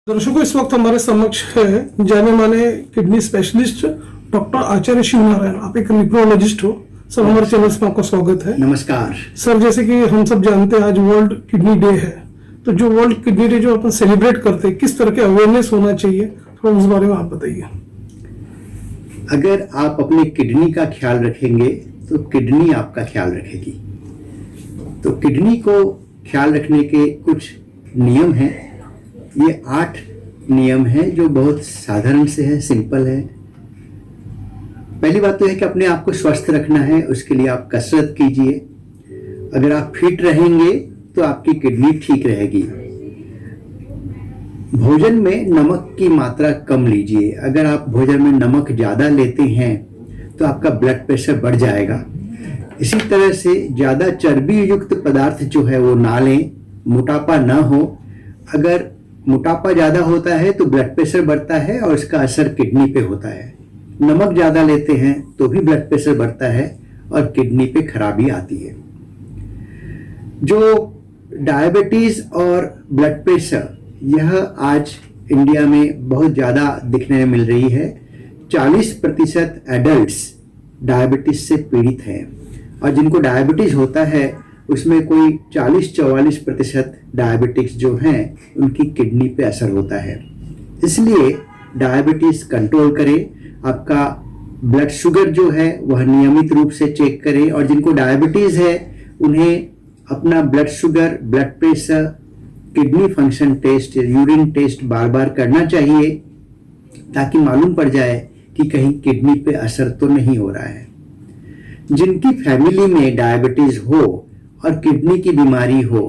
दर्शकों, इस वक्त हमारे समक्ष है जाने माने किडनी स्पेशलिस्ट डॉक्टर आचार्य शिवनारायण। आप एक निफ्रोलॉजिस्ट हो सर। हमारे चैनल में आपका स्वागत है। नमस्कार सर। जैसे कि हम सब जानते हैं आज वर्ल्ड किडनी डे है, तो जो वर्ल्ड किडनी डे जो अपन सेलिब्रेट करते हैं, किस तरह के अवेयरनेस होना चाहिए, थोड़ा उस बारे में आप बताइए। अगर आप अपनी किडनी का ख्याल रखेंगे तो किडनी आपका ख्याल रखेगी। तो किडनी को ख्याल रखने के कुछ नियम हैं। ये 8 नियम हैं जो बहुत साधारण से है, सिंपल है। पहली बात तो है कि अपने आप को स्वस्थ रखना है, उसके लिए आप कसरत कीजिए। अगर आप फिट रहेंगे तो आपकी किडनी ठीक रहेगी। भोजन में नमक की मात्रा कम लीजिए। अगर आप भोजन में नमक ज़्यादा लेते हैं तो आपका ब्लड प्रेशर बढ़ जाएगा। इसी तरह से ज़्यादा चर्बी युक्त पदार्थ जो है वो ना लें, मोटापा ना हो। अगर मोटापा ज़्यादा होता है तो ब्लड प्रेशर बढ़ता है और इसका असर किडनी पे होता है। नमक ज़्यादा लेते हैं तो भी ब्लड प्रेशर बढ़ता है और किडनी पे खराबी आती है। जो डायबिटीज़ और ब्लड प्रेशर, यह आज इंडिया में बहुत ज़्यादा दिखने में मिल रही है। 40% एडल्ट्स डायबिटीज़ से पीड़ित हैं और जिनको डायबिटीज़ होता है उसमें कोई 40-44% डायबिटिक्स जो हैं उनकी किडनी पे असर होता है। इसलिए डायबिटीज़ कंट्रोल करें। आपका ब्लड शुगर जो है वह नियमित रूप से चेक करें और जिनको डायबिटीज़ है उन्हें अपना blood sugar, blood pressure, kidney function test, urine test बार बार करना चाहिए ताकि मालूम पड़ जाए कि कहीं किडनी पे असर तो नहीं हो रहा है। जिनकी फैमिली में डायबिटीज़ हो और किडनी की बीमारी हो,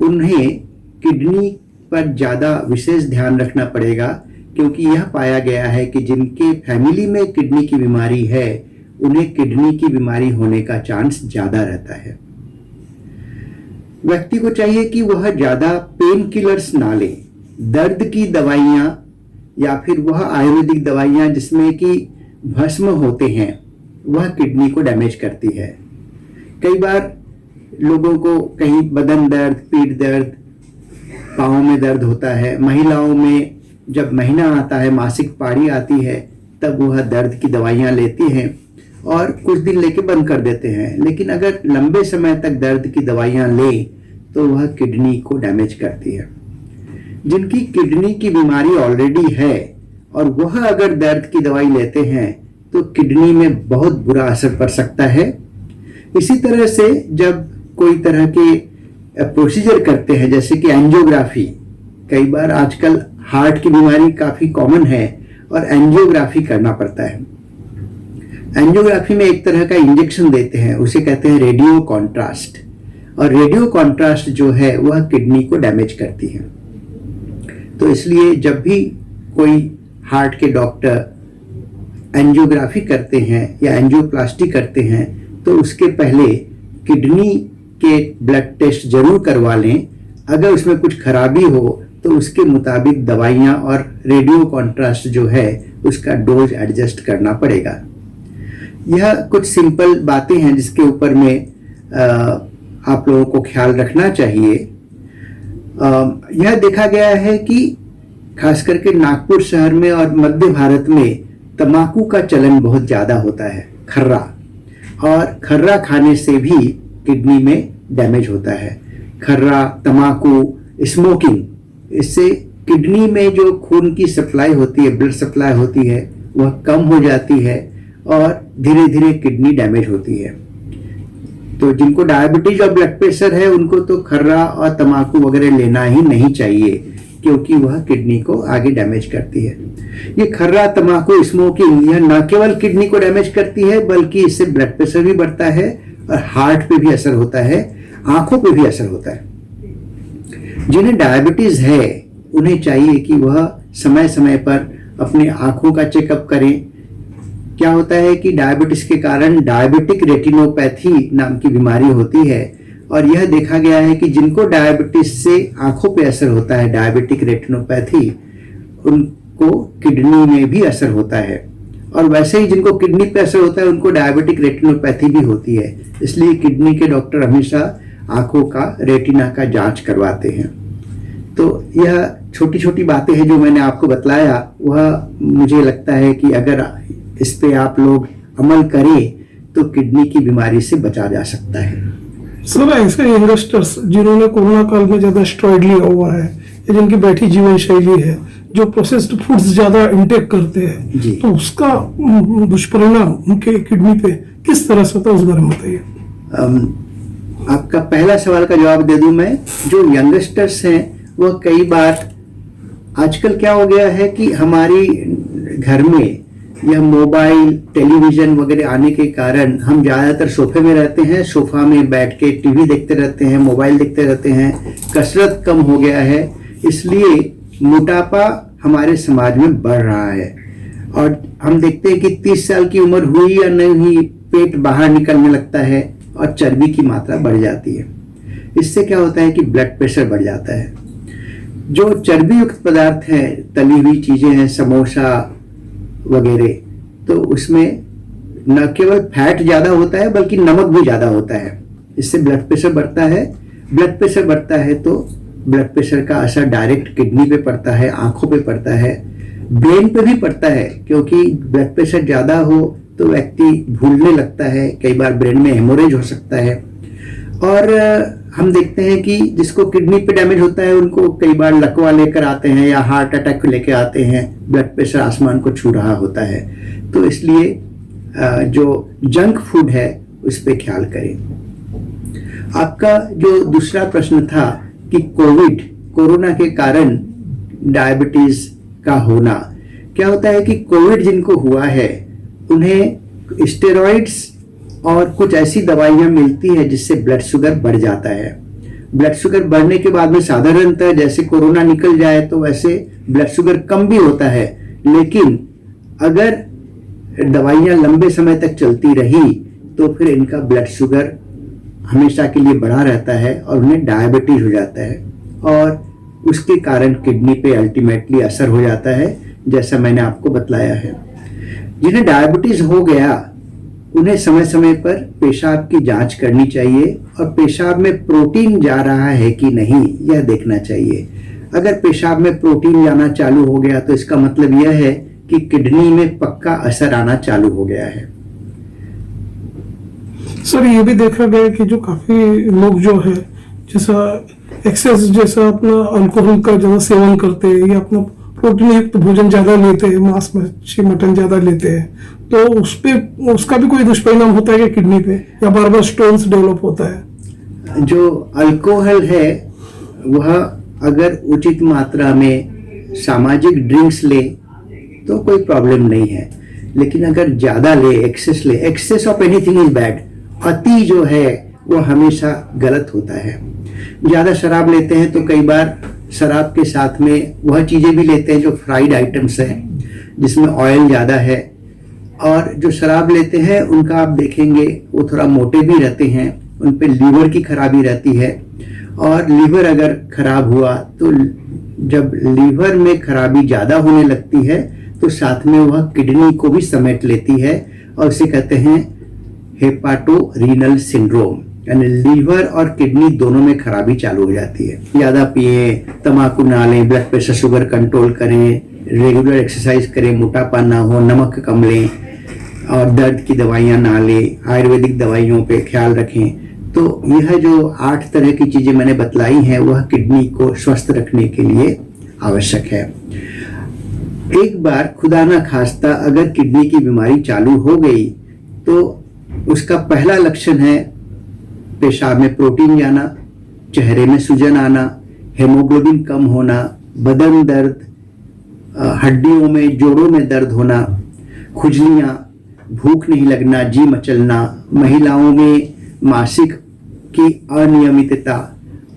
उन्हें किडनी पर ज़्यादा विशेष ध्यान रखना पड़ेगा, क्योंकि यह पाया गया है कि जिनके फैमिली में किडनी की बीमारी है उन्हें किडनी की बीमारी होने का चांस ज़्यादा रहता है। व्यक्ति को चाहिए कि वह ज़्यादा पेन किलर्स ना ले। दर्द की दवाइयाँ या फिर वह आयुर्वेदिक दवाइयाँ जिसमें कि भस्म होते हैं, वह किडनी को डैमेज करती है। कई बार लोगों को कहीं बदन दर्द, पीठ दर्द, पाँव में दर्द होता है। महिलाओं में जब महीना आता है, मासिक पारी आती है, तब वह दर्द की दवाइयाँ लेती हैं और कुछ दिन लेके बंद कर देते हैं। लेकिन अगर लंबे समय तक दर्द की दवाइयाँ लें तो वह किडनी को डैमेज करती है। जिनकी किडनी की बीमारी ऑलरेडी है और वह अगर दर्द की दवाई लेते हैं तो किडनी में बहुत बुरा असर पड़ सकता है। इसी तरह से जब कोई तरह के प्रोसीजर करते हैं, जैसे कि एंजियोग्राफी, कई बार आजकल हार्ट की बीमारी काफ़ी कॉमन है और एंजियोग्राफी करना पड़ता है। एंजियोग्राफी में एक तरह का इंजेक्शन देते हैं, उसे कहते हैं रेडियो कॉन्ट्रास्ट, और रेडियो कॉन्ट्रास्ट जो है वह किडनी को डैमेज करती है। तो इसलिए जब भी कोई हार्ट के डॉक्टर एंजियोग्राफी करते हैं या एंजियोप्लास्टी करते हैं तो उसके पहले किडनी के ब्लड टेस्ट जरूर करवा लें। अगर उसमें कुछ खराबी हो तो उसके मुताबिक दवाइयाँ और रेडियो कॉन्ट्रास्ट जो है उसका डोज एडजस्ट करना पड़ेगा। यह कुछ सिंपल बातें हैं जिसके ऊपर में आप लोगों को ख्याल रखना चाहिए। यह देखा गया है कि खास करके नागपुर शहर में और मध्य भारत में तंबाकू का चलन बहुत ज़्यादा होता है, खर्रा, और खर्रा खाने से भी किडनी में डैमेज होता है। खर्रा, तंबाकू, स्मोकिंग, इससे किडनी में जो खून की सप्लाई होती है, ब्लड सप्लाई होती है, वह कम हो जाती है और धीरे धीरे किडनी डैमेज होती है। तो जिनको डायबिटीज और ब्लड प्रेशर है उनको तो खर्रा और तंबाकू वगैरह लेना ही नहीं चाहिए, क्योंकि वह किडनी को आगे डैमेज करती है। ये खर्रा, तंबाकू, स्मोकिंग, यह न केवल किडनी को डैमेज करती है बल्कि इससे ब्लड प्रेशर भी बढ़ता है और हार्ट पे भी असर होता है, आंखों पे भी असर होता है। जिन्हें डायबिटीज है उन्हें चाहिए कि वह समय समय पर अपने आंखों का चेकअप करें। क्या होता है कि डायबिटीज के कारण डायबिटिक रेटिनोपैथी नाम की बीमारी होती है और यह देखा गया है कि जिनको डायबिटीज से आंखों पे असर होता है, डायबिटिक रेटिनोपैथी, उनको किडनी में भी असर होता है। और वैसे ही जिनको किडनी पे असर होता है उनको डायबिटिक रेटिनोपैथी भी होती है। इसलिए किडनी के डॉक्टर हमेशा आंखों का, रेटिना का जांच करवाते हैं। तो यह छोटी छोटी बातें हैं जो मैंने आपको बतलाया, वह मुझे लगता है कि अगर इस पे आप लोग अमल करें तो किडनी की बीमारी से बचा जा सकता है। सर ऐसे यंगस्टर्स जिन्होंने कोरोना काल में ज्यादा स्टेरॉइड लिया हुआ है या जिनकी बैठी जीवन शैली है, जो प्रोसेस्ड फूड्स ज्यादा इंटेक करते जी। हैं, तो उसका दुष्परिणाम उनके किडनी पे किस तरह से होता है, उस बारे में बताइए। आपका पहला सवाल का जवाब दे दूं मैं। जो यंगस्टर्स हैं वह कई बार आजकल क्या हो गया है कि हमारी घर में यह मोबाइल टेलीविजन वगैरह आने के कारण हम ज्यादातर सोफे में रहते हैं, सोफा में बैठ के टीवी देखते रहते हैं, मोबाइल देखते रहते हैं, कसरत कम हो गया है, इसलिए मोटापा हमारे समाज में बढ़ रहा है। और हम देखते हैं कि 30 साल की उम्र हुई या नहीं हुई, पेट बाहर निकलने लगता है और चर्बी की मात्रा बढ़ जाती है। इससे क्या होता है कि ब्लड प्रेशर बढ़ जाता है। जो चर्बी युक्त पदार्थ हैं, तली हुई चीजें हैं, समोसा वगैरह, तो उसमें न केवल फैट ज्यादा होता है बल्कि नमक भी ज्यादा होता है। इससे ब्लड प्रेशर बढ़ता है। ब्लड प्रेशर बढ़ता है तो ब्लड प्रेशर का असर डायरेक्ट किडनी पे पड़ता है, आंखों पे पड़ता है, ब्रेन पे भी पड़ता है, क्योंकि ब्लड प्रेशर ज्यादा हो तो व्यक्ति भूलने लगता है, कई बार ब्रेन में हेमोरेज हो सकता है। और हम देखते हैं कि जिसको किडनी पे डैमेज होता है उनको कई बार लकवा लेकर आते हैं या हार्ट अटैक लेके आते हैं, ब्लड प्रेशर आसमान को छू रहा होता है। तो इसलिए जो जंक फूड है उस पर ख्याल करें। आपका जो दूसरा प्रश्न था कि कोरोना के कारण डायबिटीज का होना, क्या होता है कि कोविड जिनको हुआ है उन्हें स्टेरॉइड्स और कुछ ऐसी दवाइयां मिलती है जिससे ब्लड शुगर बढ़ जाता है। ब्लड शुगर बढ़ने के बाद में साधारणतः जैसे कोरोना निकल जाए तो वैसे ब्लड शुगर कम भी होता है, लेकिन अगर दवाइयां लंबे समय तक चलती रही तो फिर इनका ब्लड शुगर हमेशा के लिए बढ़ा रहता है और उन्हें डायबिटीज हो जाता है और उसके कारण किडनी पे अल्टीमेटली असर हो जाता है, जैसा मैंने आपको बतलाया है। जिन्हें डायबिटीज हो गया उन्हें समय समय पर पेशाब की जांच करनी चाहिए और पेशाब में प्रोटीन जा रहा है कि नहीं यह देखना चाहिए। अगर पेशाब में प्रोटीन जाना चालू हो गया तो इसका मतलब यह है कि किडनी में पक्का असर आना चालू हो गया है। सर ये भी देखा गया कि जो काफी लोग जो है जैसा एक्सेस जैसा अपना अल्कोहल का ज्यादा सेवन करते हैं या अपना प्रोटीन युक्त भोजन ज्यादा लेते हैं, मांस मच्छी मटन ज्यादा लेते हैं, तो उस पे उसका भी कोई दुष्परिणाम होता है क्या किडनी पे, या बार बार स्टोन्स डेवलप होता है? जो अल्कोहल है वह अगर उचित मात्रा में सामाजिक ड्रिंक्स ले तो कोई प्रॉब्लम नहीं है, लेकिन अगर ज्यादा ले, excess of anything is bad. अति जो है वो हमेशा गलत होता है। ज्यादा शराब लेते हैं तो कई बार शराब के साथ में वह चीजें भी लेते हैं जो फ्राइड आइटम्स हैं जिसमें ऑयल ज्यादा है, और जो शराब लेते हैं उनका आप देखेंगे वो थोड़ा मोटे भी रहते हैं, उन पे लीवर की खराबी रहती है। और लीवर अगर खराब हुआ तो जब लीवर में खराबी ज्यादा होने लगती है तो साथ में वह किडनी को भी समेट लेती है और उसे कहते हैं हेपाटोरीनल सिंड्रोम, यानी लीवर और किडनी दोनों में खराबी चालू हो जाती है। ज्यादा पिए, तंबाकू ना लें, ब्लड प्रेशर शुगर कंट्रोल करें, रेगुलर एक्सरसाइज करें, मोटापा ना हो, नमक कम लें और दर्द की दवाइयां ना लें, आयुर्वेदिक दवाइयों पे ख्याल रखें। तो यह जो 8 तरह की चीजें मैंने बतलाई हैं वह किडनी को स्वस्थ रखने के लिए आवश्यक है। एक बार खुदा ना खास्ता अगर किडनी की बीमारी चालू हो गई तो उसका पहला लक्षण है पेशाब में प्रोटीन जाना, चेहरे में सूजन आना, हेमोग्लोबिन कम होना, बदन दर्द, हड्डियों में जोड़ों में दर्द होना, खुजलियां, भूख नहीं लगना, जी मचलना, महिलाओं में मासिक की अनियमितता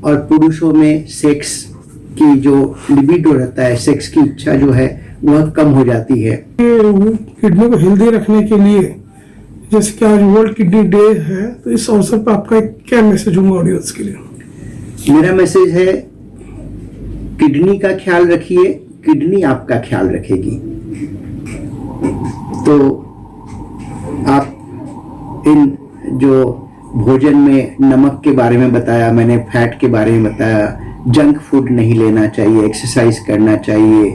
और पुरुषों में सेक्स की जो लिबिडो रहता है, सेक्स की इच्छा जो है वह कम हो जाती है। किडनी को हेल्दी रखने के लिए जैसे कि आज वर्ल्ड किडनी डे है, तो इस अवसर पर आपका क्या मैसेज होगा ऑडियंस के लिए? मेरा मैसेज है किडनी का ख्याल रखिए, किडनी आपका ख्याल रखेगी। तो आप इन जो भोजन में नमक के बारे में बताया मैंने, फैट के बारे में बताया, जंक फूड नहीं लेना चाहिए, एक्सरसाइज करना चाहिए,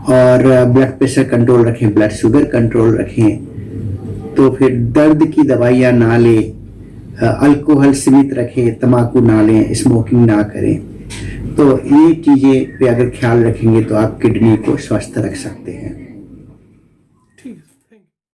और ब्लड प्रेशर कंट्रोल रखें, ब्लड शुगर कंट्रोल रखें। तो फिर दर्द की दवाइयाँ ना लें, अल्कोहल सीमित रखें, तम्बाकू ना लें, स्मोकिंग ना करें। तो ये चीज़ें पे अगर ख्याल रखेंगे तो आप किडनी को स्वस्थ रख सकते हैं।